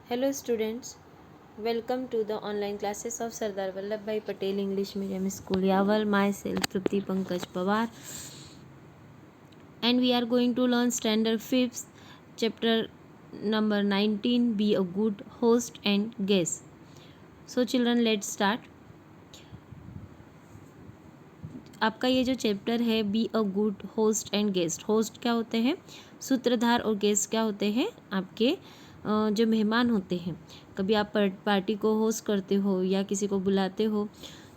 Hello students, welcome to the online classes of Sardar Vallabhbhai Patel English Medium School, Yaval. Myself Trupti Pankaj Pawar, and we are going to learn standard 5th chapter number 19, be a good host and guest. So children, let's start. आपका ये जो chapter है be a good host and guest, host क्या होते हैं सूत्रधार और guest क्या होते हैं आपके जो मेहमान होते हैं। कभी आप पार्टी को होस्ट करते हो या किसी को बुलाते हो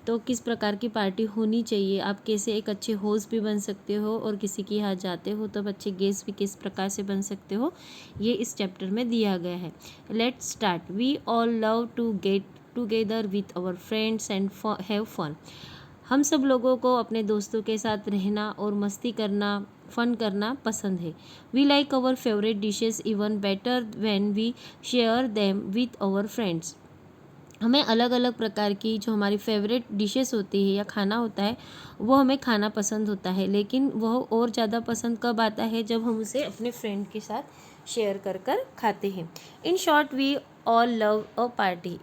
तो किस प्रकार की पार्टी होनी चाहिए, आप कैसे एक अच्छे होस्ट भी बन सकते हो और किसी के यहाँ जाते हो तब अच्छे गेस्ट भी किस प्रकार से बन सकते हो, ये इस चैप्टर में दिया गया है। Let's start. We all love to get together with our friends and have fun. हम सब लोगों को अपने दोस्तों के साथ रहना और मस्ती करना, फन करना पसंद है। We like our favourite dishes even better when we share them with our friends. हमें अलग अलग प्रकार की जो हमारी फेवरेट डिशेस होती है या खाना होता है वो हमें खाना पसंद होता है, लेकिन वह और ज़्यादा पसंद कब आता है जब हम उसे अपने फ्रेंड के साथ शेयर कर कर खाते हैं। In short we all love a party.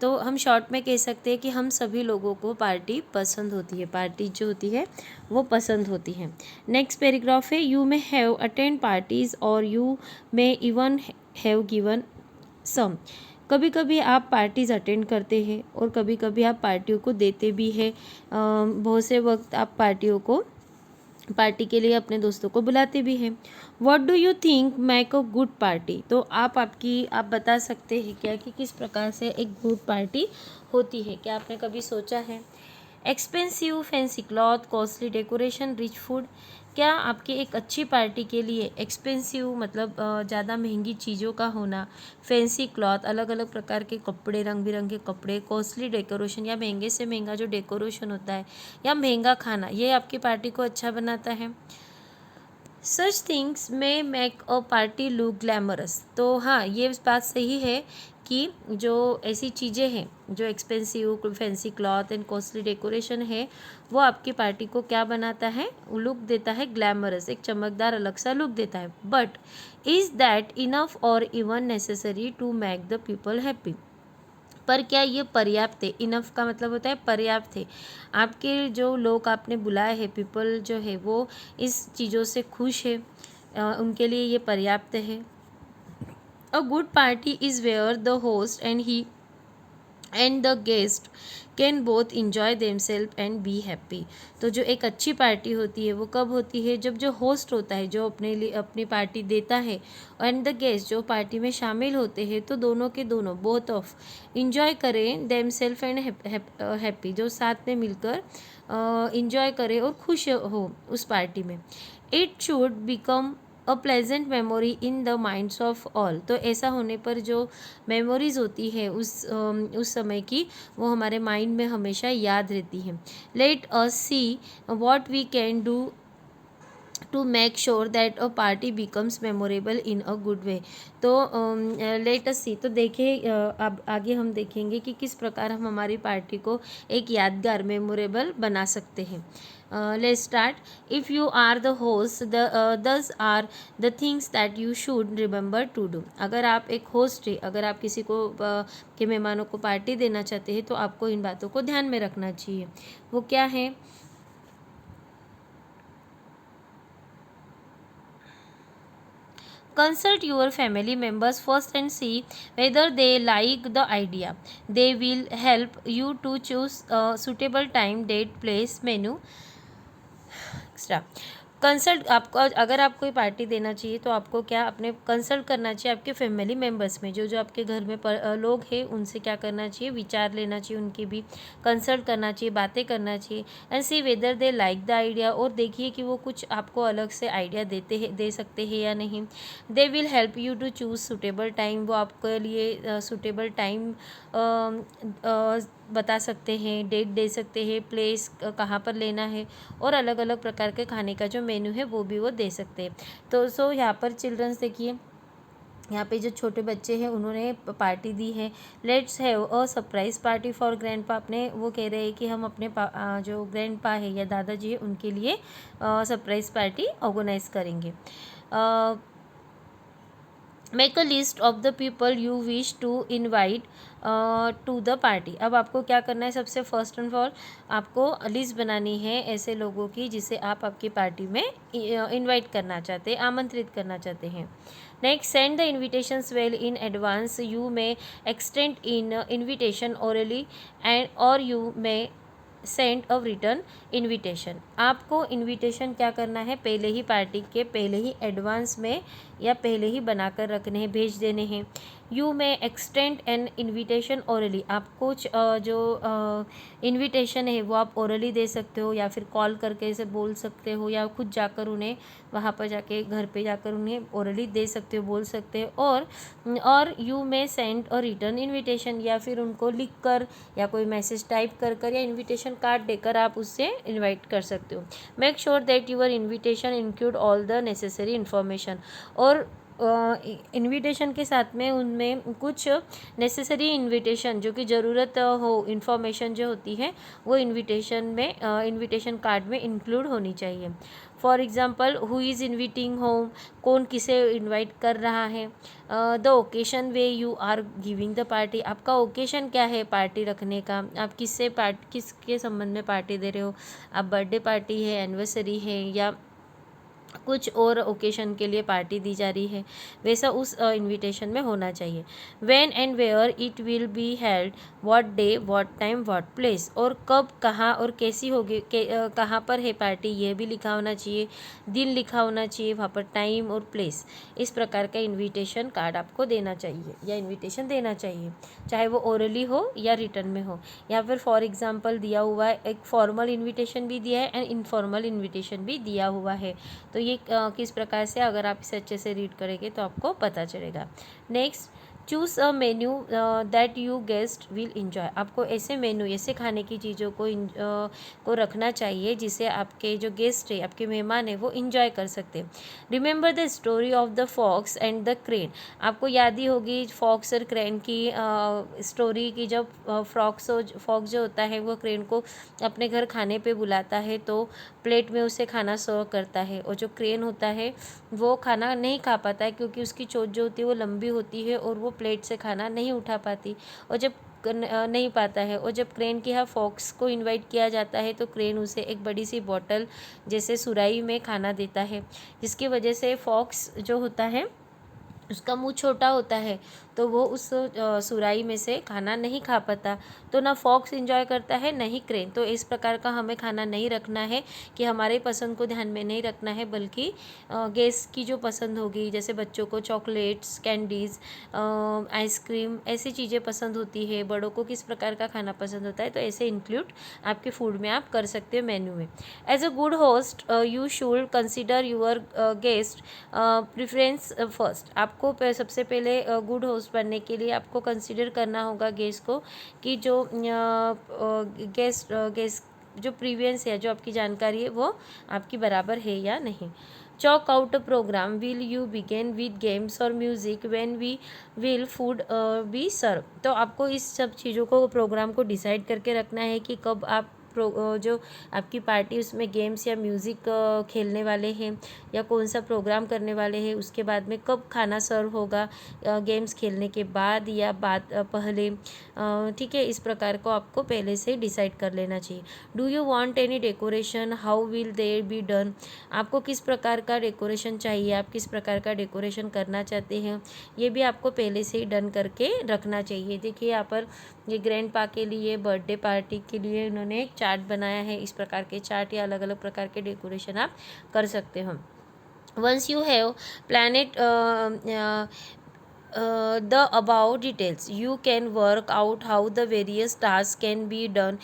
तो हम शॉर्ट में कह सकते हैं कि हम सभी लोगों को पार्टी पसंद होती है, पार्टी जो होती है वो पसंद होती है। नेक्स्ट पैराग्राफ है, you may have attend parties और you may even have given some. कभी कभी आप पार्टीज़ अटेंड करते हैं और कभी कभी आप पार्टियों को देते भी हैं। बहुत से वक्त आप पार्टी के लिए अपने दोस्तों को बुलाते भी हैं। What do you think make a good party. तो आप बता सकते हैं क्या कि किस प्रकार से एक गुड पार्टी होती है, क्या आपने कभी सोचा है। Expensive fancy cloth, costly decoration, rich food. क्या आपकी एक अच्छी पार्टी के लिए एक्सपेंसिव मतलब ज़्यादा महंगी चीज़ों का होना, फैंसी क्लॉथ अलग अलग प्रकार के कपड़े, रंग बिरंगे कपड़े, कॉस्टली डेकोरेशन या महंगे से महंगा जो डेकोरेशन होता है या महंगा खाना, ये आपकी पार्टी को अच्छा बनाता है। सच थिंग्स में make a party look glamorous. तो हाँ, ये बात सही है कि जो ऐसी चीज़ें हैं जो expensive fancy cloth and costly decoration है वो आपकी पार्टी को क्या बनाता है, लुक देता है ग्लैमरस, एक चमकदार अलग सा लुक देता है। बट इज़ दैट इनफ और even necessary to make the people happy. पर क्या ये पर्याप्त है। इनफ का मतलब होता है पर्याप्त है। आपके जो लोग आपने बुलाए हैं, पीपल जो है वो इस चीज़ों से खुश है, उनके लिए ये पर्याप्त है। A good party is where the host and the guest can both enjoy themselves and be happy. तो जो एक अच्छी पार्टी होती है वो कब होती है, जब जो होस्ट होता है जो अपने लिए अपनी पार्टी देता है एंड द गेस्ट जो पार्टी में शामिल होते हैं, तो दोनों के दोनों बोथ ऑफ इंजॉय करें देमसेल्फ एंड हैप्पी, जो साथ में मिलकर इंजॉय करें और खुश हो उस पार्टी में। It should become a pleasant memory in the minds of all. तो ऐसा होने पर जो मेमोरीज होती है उस समय की वो हमारे माइंड में हमेशा याद रहती है। Let us see what we can do to make sure that a party becomes memorable in a good way. तो लेट अस सी, तो देखिए अब आगे हम देखेंगे कि किस प्रकार हम हमारी पार्टी को एक यादगार मेमोरेबल बना सकते हैं। Let's start. If you are the host these are the things that you should remember to do. अगर आप एक होस्ट है, अगर आप किसी को के मेहमानों को पार्टी देना चाहते हैं तो आपको इन बातों को ध्यान में रखना चाहिए। वो क्या है। Consult your family members first and see whether they like the idea. They will help you to choose a suitable time, date, place, menu, extra. Consult आपको, अगर आपको कोई पार्टी देना चाहिए तो आपको क्या अपने कंसल्ट करना चाहिए आपके फैमिली मेम्बर्स में, जो जो आपके घर में लोग हैं उनसे क्या करना चाहिए, विचार लेना चाहिए, उनकी भी कंसल्ट करना चाहिए, बातें करना चाहिए। And see whether they like the idea, और देखिए कि वो कुछ आपको अलग से आइडिया दे सकते हैं या नहीं। They will help you to choose suitable time, वो आपके लिए सुटेबल टाइम बता सकते हैं, डेट दे सकते हैं, प्लेस कहाँ पर लेना है, और अलग अलग प्रकार के खाने का जो मेन्यू है वो भी वो दे सकते हैं। तो यहाँ पर चिल्ड्रंस देखिए, यहाँ पे जो छोटे बच्चे हैं उन्होंने पार्टी दी है। Let's have a surprise party for grandpa. अपने वो कह रहे हैं कि हम अपने जो ग्रैंडपा है या दादाजी है उनके लिए सरप्राइज पार्टी ऑर्गेनाइज करेंगे। Make a list of the people you wish to invite to the party. अब आपको क्या करना है, सबसे फर्स्ट एंड ऑल आपको लिस्ट बनानी है ऐसे लोगों की जिसे आप आपकी पार्टी में इनवाइट करना चाहते हैं, आमंत्रित करना चाहते हैं। Next, send the invitations well in advance. You may extend in invitation orally and और you may send a return invitation. आपको इन्विटेशन क्या करना है, पहले ही पार्टी के पहले ही एडवांस में या पहले ही बनाकर रखने हैं, भेज देने हैं। You may extend an invitation orally. आप कुछ जो इन्विटेशन है वो आप ओरली दे सकते हो, या फिर कॉल करके इसे बोल सकते हो, या खुद जाकर उन्हें वहाँ पर जाके घर पे जाकर उन्हें ओरली दे सकते हो, बोल सकते हो। और यू मे सेंड और रिटर्न इन्विटेशन, या फिर उनको लिख कर या कोई मैसेज टाइप कर या इन्विटेशन कार्ड देकर आप उससे इनवाइट कर सकते हो। Make sure that your invitation include all the necessary information. और इनविटेशन के साथ में उनमें कुछ नेसेसरी इनविटेशन जो कि ज़रूरत हो इन्फॉर्मेशन जो होती है वो इनविटेशन में इनविटेशन कार्ड में इंक्लूड होनी चाहिए। For example, who is inviting home, कौन किसे इनवाइट कर रहा है। The occasion way you are giving the party, आपका ओकेशन क्या है पार्टी रखने का, आप किसके संबंध में पार्टी दे रहे हो, आप बर्थडे पार्टी है, एनिवर्सरी है, या कुछ और ओकेशन के लिए पार्टी दी जा रही है, वैसा उस इनविटेशन में होना चाहिए। When and where it will be held, what day, what time, what place, और कब, कहाँ और कैसी होगी, कहाँ पर है पार्टी ये भी लिखा होना चाहिए, दिन लिखा होना चाहिए, वहाँ पर टाइम और प्लेस। इस प्रकार का इनविटेशन कार्ड आपको देना चाहिए या इनविटेशन देना चाहिए, चाहे वो ओरली हो या रिटर्न में हो। या फिर फॉर एग्जाम्पल दिया हुआ है, एक फॉर्मल इन्विटेशन भी दिया है एंड इनफॉर्मल इन्विटेशन भी दिया हुआ है। तो ये किस प्रकार से, अगर आप इसे अच्छे से रीड करेंगे तो आपको पता चलेगा। Next, choose a menu that you guessed will enjoy. आपको ऐसे मेन्यू, ऐसे खाने की चीज़ों को रखना चाहिए जिसे आपके जो गेस्ट है, आपके मेहमान है, वो इंजॉय कर सकते हैं। Remember the story of the fox and the crane. आपको याद ही होगी फॉक्स और क्रेन की स्टोरी की। जब फॉक्स जो होता है वो क्रेन को अपने घर खाने पे बुलाता है तो प्लेट में उसे खाना सर्व करता है, और जो क्रेन होता है वो खाना नहीं खा पाता है क्योंकि उसकी चोंच जो होती है वो लंबी होती है और वो प्लेट से खाना नहीं उठा पाती, और जब नहीं पाता है। और जब क्रेन के यहाँ फॉक्स को इनवाइट किया जाता है तो क्रेन उसे एक बड़ी सी बॉटल जैसे सुराही में खाना देता है, जिसकी वजह से फॉक्स जो होता है उसका मुंह छोटा होता है तो वो उस सुराही में से खाना नहीं खा पाता, तो ना फॉक्स एंजॉय करता है ना ही क्रेन। तो इस प्रकार का हमें खाना नहीं रखना है कि हमारे पसंद को ध्यान में नहीं रखना है, बल्कि गेस्ट की जो पसंद होगी, जैसे बच्चों को चॉकलेट्स, कैंडीज़, आइसक्रीम, ऐसी चीज़ें पसंद होती है, बड़ों को किस प्रकार का खाना पसंद होता है, तो ऐसे इंक्लूड आपके फूड में आप कर सकते हो मेन्यू में। As a good host you should consider your guest preference first. आपको सबसे पहले गुड होस्ट बनने के लिए आपको कंसिडर करना होगा गेस्ट को, कि जो गेस्ट जो प्रीवियंस है, जो आपकी जानकारी है वो आपकी बराबर है या नहीं। Chalk out a programme, will you begin with games और music, when we will food be serve. तो आपको इस सब चीज़ों को, प्रोग्राम को डिसाइड करके रखना है कि कब आप जो आपकी पार्टी उसमें गेम्स या म्यूज़िक खेलने वाले हैं या कौन सा प्रोग्राम करने वाले हैं, उसके बाद में कब खाना सर्व होगा, गेम्स खेलने के बाद या बाद पहले, ठीक है। इस प्रकार को आपको पहले से डिसाइड कर लेना चाहिए। Do you want any decoration, how will there be done. आपको किस प्रकार का डेकोरेशन चाहिए, आप किस प्रकार का डेकोरेशन करना चाहते हैं, ये भी आपको पहले से ही डन करके रखना चाहिए। देखिए यहाँ पर ये ग्रैंड पा के लिए बर्थडे पार्टी के लिए उन्होंने एक चार्ट बनाया है। इस प्रकार के चार्ट या अलग अलग प्रकार के डेकोरेशन आप कर सकते हो। Once you have plan the above details, you can work out how the various tasks can be done,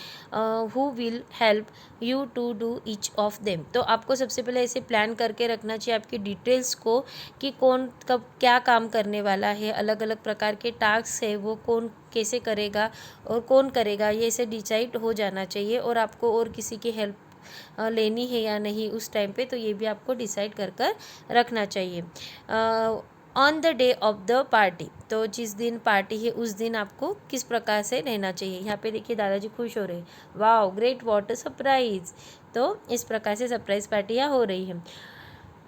who will help you to do each of them। तो आपको सबसे पहले ऐसे प्लान करके रखना चाहिए आपकी डिटेल्स को, कि कौन कब क्या काम करने वाला है, अलग अलग प्रकार के टास्क है वो कौन कैसे करेगा और कौन करेगा, ये ऐसे डिसाइड हो जाना चाहिए। और आपको और किसी की हेल्प लेनी है या नहीं उस टाइम पे, तो ये भी आपको डिसाइड कर कर रखना चाहिए। On the day of the party, तो जिस दिन पार्टी है उस दिन आपको किस प्रकार से रहना चाहिए। यहाँ पे देखिए दादाजी खुश हो रहे हैं, wow great what a surprise. तो इस प्रकार से सरप्राइज पार्टियाँ हो रही हैं।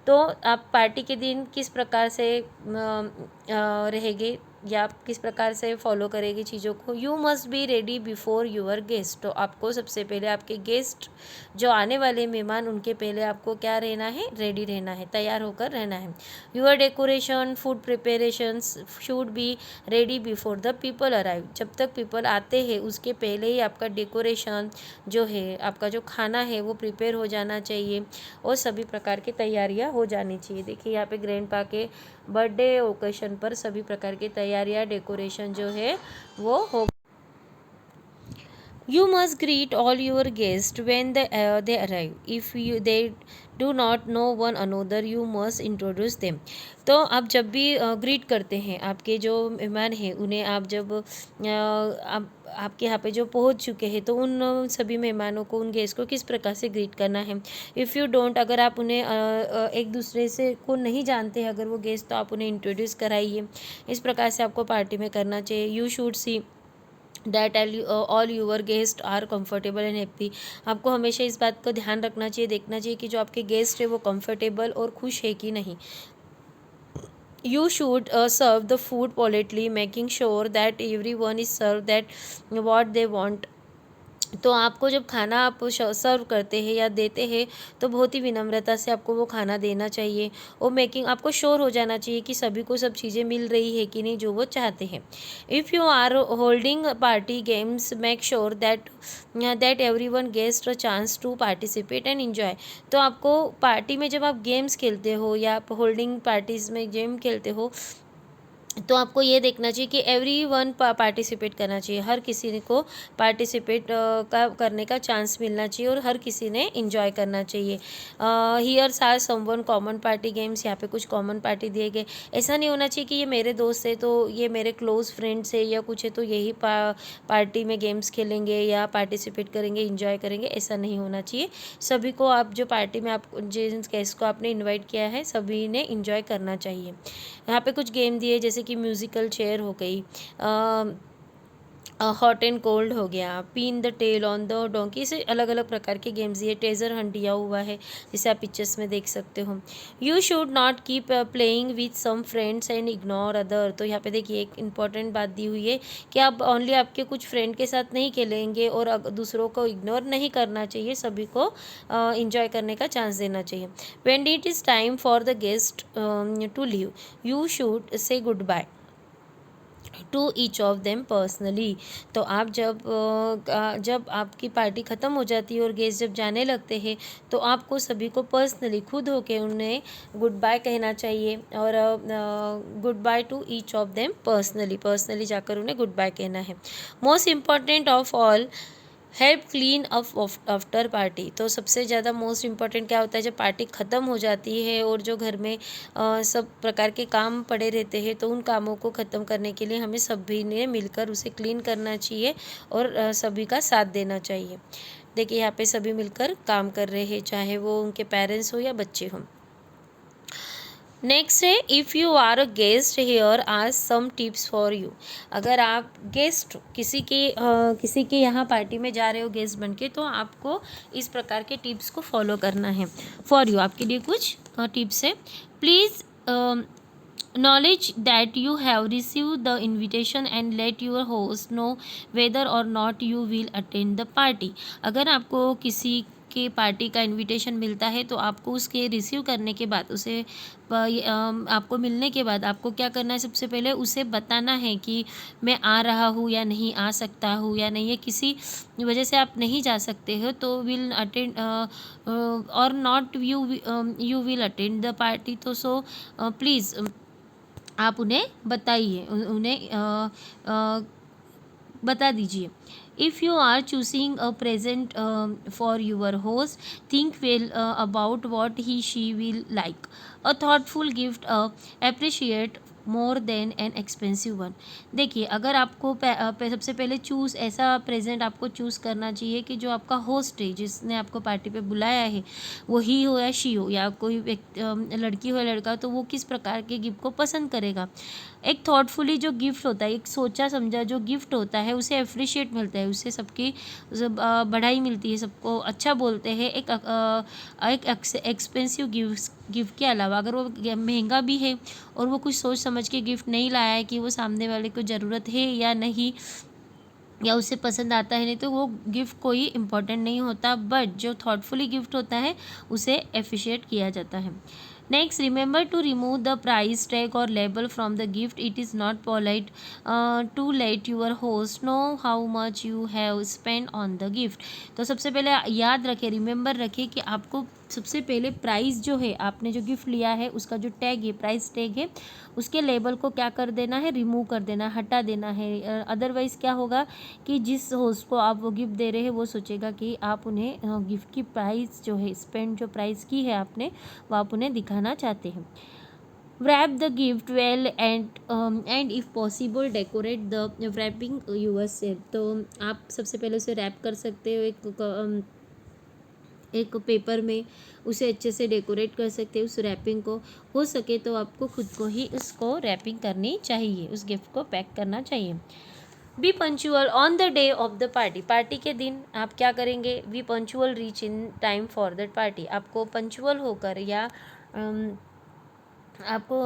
तो आप पार्टी के दिन किस प्रकार से रहेंगे या आप किस प्रकार से फॉलो करेंगे चीज़ों को। You must be ready before your guest, तो आपको सबसे पहले आपके गेस्ट जो आने वाले मेहमान उनके पहले आपको क्या रहना है, रेडी रहना है, तैयार होकर रहना है। Your decoration food preparations should be ready before the people arrive, जब तक पीपल आते हैं उसके पहले ही आपका डेकोरेशन जो है, आपका जो खाना है वो प्रिपेयर हो जाना चाहिए और सभी प्रकार की तैयारियां हो जानी चाहिए। देखिए यहाँ पे ग्रैंडपा के बर्थडे ओकेशन पर सभी प्रकार की तैयारियां डेकोरेशन जो है वो हो। You must greet all your guests when they arrive. If they do not know one another, you must introduce them. तो आप जब भी ग्रीट करते हैं आपके जो मेहमान हैं उन्हें, आप जब आप आपके यहाँ पे जो पहुँच चुके हैं तो उन सभी मेहमानों को, उन गेस्ट को किस प्रकार से ग्रीट करना है। इफ़ यू डोंट, अगर आप उन्हें एक दूसरे से को नहीं जानते हैं अगर वो गेस्ट, तो आप उन्हें इंट्रोड्यूस कराइए। इस प्रकार से आपको पार्टी में करना चाहिए। You should see that all your guest are comfortable and happy, आपको हमेशा इस बात का ध्यान रखना चाहिए, देखना चाहिए कि जो आपके गेस्ट है वो कम्फर्टेबल और खुश है कि नहीं। You should serve the food politely, making sure that every one is serve that what they want. तो आपको जब खाना आप सर्व करते हैं या देते हैं तो बहुत ही विनम्रता से आपको वो खाना देना चाहिए और मेकिंग, आपको श्योर हो जाना चाहिए कि सभी को सब चीज़ें मिल रही है कि नहीं जो वो चाहते हैं। If you are holding party games, make sure that everyone gets a chance to participate and enjoy. तो आपको पार्टी में जब आप गेम्स खेलते हो या आप होल्डिंग पार्टीज़ में गेम खेलते हो तो आपको ये देखना चाहिए कि एवरी वन पार्टिसिपेट करना चाहिए, हर किसी को पार्टिसिपेट करने का चांस मिलना चाहिए और हर किसी ने इंजॉय करना चाहिए। Here's are someone common party games, यहाँ पे कुछ कॉमन पार्टी दिए गए। ऐसा नहीं होना चाहिए कि ये मेरे दोस्त है तो ये मेरे क्लोज फ्रेंड्स है या कुछ है तो यही पार्टी में गेम्स खेलेंगे या पार्टिसिपेट करेंगे, इंजॉय करेंगे, ऐसा नहीं होना चाहिए। सभी को, आप जो पार्टी में आप जिन गेस्ट को आपने इन्वाइट किया है सभी ने इंजॉय करना चाहिए। यहाँ पे कुछ गेम दिए जैसे कि म्यूज़िकल चेयर हो गई, हॉट एंड कोल्ड हो गया, pin the tail on the donkey, से अलग अलग प्रकार के गेम्स दिए। ट्रेजर हंट दिया हुआ है जिसे आप पिक्चर्स में देख सकते हो। You should not keep playing with some friends and ignore other, तो यहाँ पे देखिए एक इंपॉर्टेंट बात दी हुई है कि आप ओनली आपके कुछ फ्रेंड के साथ नहीं खेलेंगे और दूसरों को इग्नोर नहीं करना चाहिए, सभी को इंजॉय करने का चांस देना चाहिए। When it is time for the guest to leave, you should say goodbye to each of them personally. तो आप जब आपकी पार्टी ख़त्म हो जाती है और गेस्ट जब जाने लगते हैं तो आपको सभी को पर्सनली खुद होके उन्हें गुड बाय कहना चाहिए और good bye to each of them personally जाकर उन्हें गुड बाय कहना है। Most important of all, help clean up after party. तो सबसे ज़्यादा मोस्ट इम्पॉर्टेंट क्या होता है, जब पार्टी ख़त्म हो जाती है और जो घर में सब प्रकार के काम पड़े रहते हैं तो उन कामों को ख़त्म करने के लिए हमें सभी ने मिलकर उसे क्लीन करना चाहिए और सभी का साथ देना चाहिए। देखिए यहाँ पे सभी मिलकर काम कर रहे हैं, चाहे वो उनके पेरेंट्स हो या बच्चे हों। नेक्स्ट है, if you are a guest here are some tips for you. अगर आप गेस्ट किसी के यहाँ पार्टी में जा रहे हो गेस्ट बन के, तो आपको इस प्रकार के टिप्स को फॉलो करना है। फॉर यू, आपके लिए कुछ टिप्स है। Please knowledge that you have received the invitation and let your host know whether or not you will attend the party। अगर आपको किसी के पार्टी का इनविटेशन मिलता है तो आपको उसके रिसीव करने के बाद उसे आपको मिलने के बाद आपको क्या करना है, सबसे पहले उसे बताना है कि मैं आ रहा हूँ या नहीं आ सकता हूँ या नहीं, है किसी वजह से आप नहीं जा सकते हो तो विल अटेंड और not you will attend the party. तो सो प्लीज़ आप उन्हें बताइए, उन्हें बता दीजिए। If you are choosing a present for your host, think well about what he she will like. A thoughtful gift appreciate more than an expensive one. देखिए अगर आपको सबसे पहले ऐसा प्रेजेंट आपको चूज़ करना चाहिए कि जो आपका होस्ट है, जिसने आपको पार्टी पे बुलाया है, वो ही हो या शी हो या कोई लड़की हो या लड़का, तो वो किस प्रकार के गिफ्ट को पसंद करेगा। एक थॉटफुली जो गिफ्ट होता है, एक सोचा समझा जो गिफ्ट होता है, उसे अप्रिशिएट मिलता है, उससे सबकी बढ़ाई मिलती है, सबको अच्छा बोलते हैं। एक एक्सपेंसिव गिफ्ट के अलावा अगर वो महंगा भी है और वो कुछ सोच समझ के गिफ्ट नहीं लाया है कि वो सामने वाले को ज़रूरत है या नहीं, या उसे पसंद आता है नहीं, तो वो गिफ्ट कोई इम्पोर्टेंट नहीं होता। बट जो थॉटफुली गिफ्ट होता है उसे एप्रिशिएट किया जाता है। Next, remember to remove the price tag और label from the gift. It is not polite to let your host know how much you have spend on the gift. तो सबसे पहले याद रखें, रिमेंबर रखें कि आपको सबसे पहले प्राइस जो है, आपने जो गिफ्ट लिया है उसका जो टैग है, प्राइस टैग है, उसके लेबल को क्या कर देना है, रिमूव कर देना, हटा देना है। अदरवाइज़ क्या होगा कि जिस होस्ट को आप वो गिफ्ट दे रहे हैं वो सोचेगा कि आप उन्हें गिफ्ट की प्राइस जो है, स्पेंड जो प्राइस की है आपने, वो आप उन्हें दिखाना चाहते हैं। wrap the gift well and if possible decorate the wrapping yourself। तो आप सबसे पहले उसे रैप कर सकते हो एक पेपर में, उसे अच्छे से डेकोरेट कर सकते हो उस रैपिंग को। हो सके तो आपको खुद को ही उसको रैपिंग करनी चाहिए, उस गिफ्ट को पैक करना चाहिए। Be punctual on the day of the party. Party के दिन आप क्या करेंगे, be punctual reach in time for that party. आपको पंचुअल होकर या आपको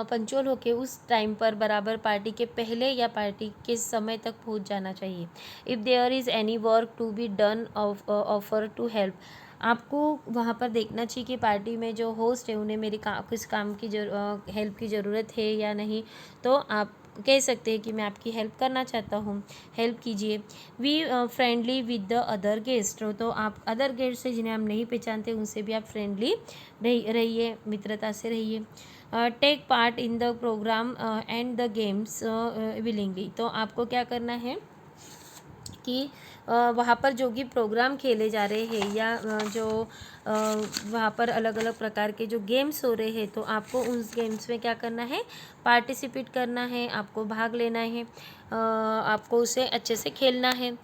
पंचुअल होके उस टाइम पर बराबर पार्टी के पहले या पार्टी के समय तक पहुंच जाना चाहिए। If there is any work to be done offer to help. आपको वहाँ पर देखना चाहिए कि पार्टी में जो होस्ट है उन्हें मेरी किस काम की हेल्प की ज़रूरत है या नहीं, तो आप कह सकते हैं कि मैं आपकी हेल्प करना चाहता हूँ, हेल्प कीजिए। Be friendly with the other guest. तो आप अदर गेस्ट से जिन्हें हम नहीं पहचानते उनसे भी आप फ्रेंडली रहिए, मित्रता से रहिए। Take part in the programme and the games willingly. तो आपको क्या करना है कि वहाँ पर जो भी प्रोग्राम खेले जा रहे हैं या वहाँ पर अलग अलग प्रकार के जो गेम्स हो रहे हैं, तो आपको उस गेम्स में क्या करना है, पार्टिसिपेट करना है, आपको भाग लेना है, आपको उसे अच्छे से खेलना है।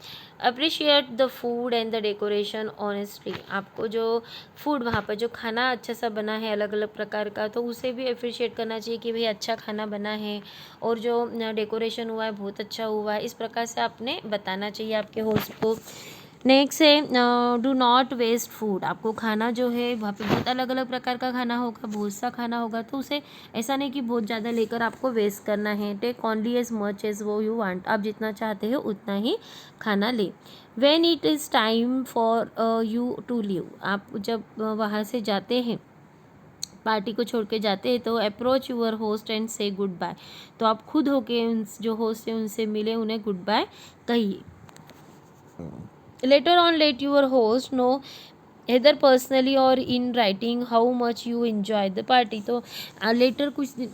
Appreciate the food and the decoration honestly. आपको जो फूड वहाँ पर जो खाना अच्छा सा बना है अलग अलग प्रकार का, तो उसे भी अप्रिशिएट करना चाहिए कि भाई अच्छा खाना बना है और जो डेकोरेशन हुआ है बहुत अच्छा हुआ है। इस प्रकार से आपने बताना चाहिए आपके होस्ट को। नेक्स्ट है डू नॉट वेस्ट फूड। आपको खाना जो है वहाँ पे बहुत अलग अलग प्रकार का खाना होगा, बहुत सा खाना होगा, तो उसे ऐसा नहीं कि बहुत ज़्यादा लेकर आपको वेस्ट करना है। Take only as much as वो यू वांट। आप जितना चाहते हो उतना ही खाना ले। When it is time for you to leave. आप जब वहाँ से जाते हैं, पार्टी को छोड़ के जाते हैं, तो अप्रोच यूअर होस्ट एंड से गुड बाय। तो आप खुद होके उन जो होस्ट है उनसे मिले, उन्हें गुड बाय कहिए। Later on let your host know either personally और in writing how much you enjoy the party. तो लेटर कुछ दिन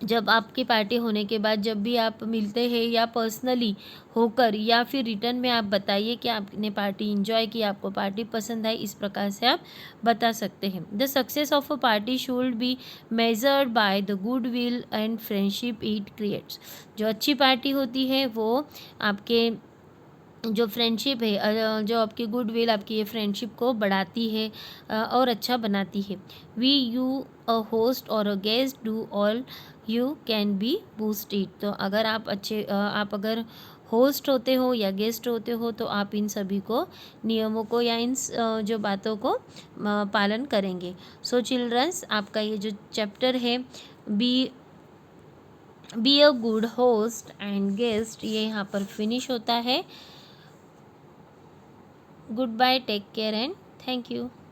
जब आपकी पार्टी होने के बाद जब भी आप मिलते हैं या पर्सनली होकर या फिर रिटर्न में आप बताइए कि आपने पार्टी इंजॉय की, आपको पार्टी पसंद आई, इस प्रकार से आप बता सकते हैं। The success of a party should be measured by the good will and friendship it creates. जो अच्छी पार्टी होती है वो आपके जो फ्रेंडशिप है, जो आपकी गुड विल, आपकी ये फ्रेंडशिप को बढ़ाती है और अच्छा बनाती है। वी यू अ होस्ट और a guest do all you can be boost it. तो अगर आप आप अगर होस्ट होते हो या गेस्ट होते हो तो आप इन सभी को नियमों को या इन जो बातों को पालन करेंगे। सो चिल्ड्रंस, आपका ये जो चैप्टर है be a good host and guest, ये यहाँ पर फिनिश होता है। Goodbye, take care and thank you.